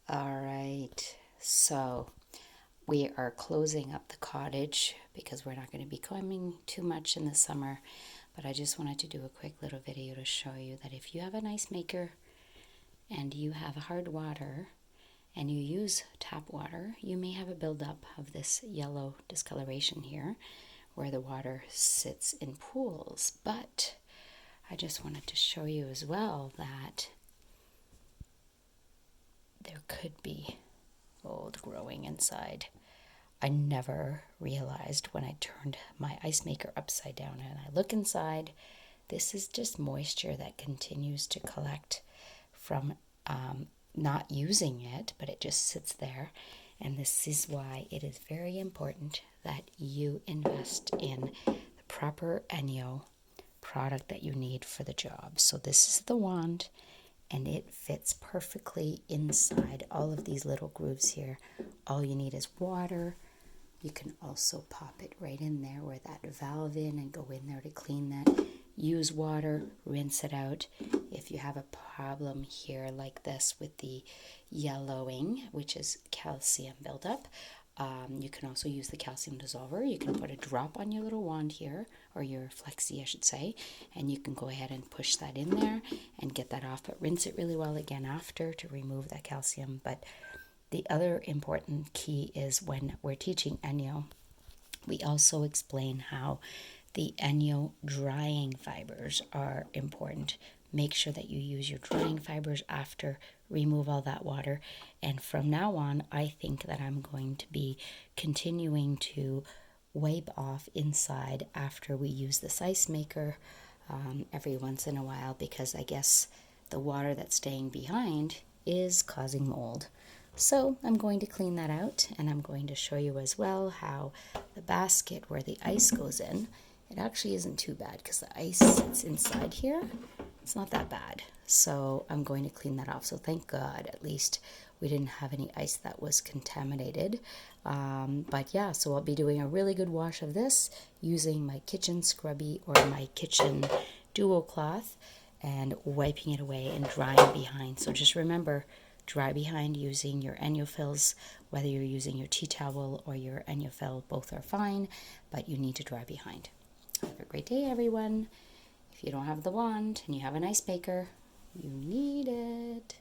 All right, so we are closing up the cottage because we're not going to be coming too much in the summer, but I just wanted to do a quick little video to show you that if you have an ice maker and you have hard water and you use tap water, you may have a buildup of this yellow discoloration here where the water sits in pools. But I just wanted to show you as well that there could be mold growing inside. I never realized when I turned my ice maker upside down and I look inside, this is just moisture that continues to collect from not using it, but it just sits there. And this is why it is very important that you invest in the proper ENJO product that you need for the job. So this is the wand, and it fits perfectly inside all of these little grooves here. All you need is water. You can also pop it right in there where that valve in and go in there to clean that. Use water, rinse it out. If you have a problem here like this with the yellowing, which is calcium buildup, you can also use the calcium dissolver. You can put a drop on your little wand here, or your flexi I should say, and you can go ahead and push that in there and get that off, but rinse it really well again after to remove that calcium. But the other important key is when we're teaching ENJO, we also explain how the ENJO drying fibers are important. Make sure that you use your drying fibers after, remove all that water. And from now on, I think that I'm going to be continuing to wipe off inside after we use this ice maker every once in a while, because I guess the water that's staying behind is causing mold. So I'm going to clean that out, and I'm going to show you as well how the basket where the ice goes in, it actually isn't too bad because the ice sits inside here. It's not that bad. So I'm going to clean that off. So thank God at least we didn't have any ice that was contaminated. But yeah, so I'll be doing a really good wash of this using my kitchen scrubby or my kitchen duo cloth and wiping it away and drying behind. So just remember, dry behind using your ENJO fills, whether you're using your tea towel or your ENJO fill, both are fine, but you need to dry behind. Have a great day, everyone. If you don't have the wand and you have an ice maker, you need it.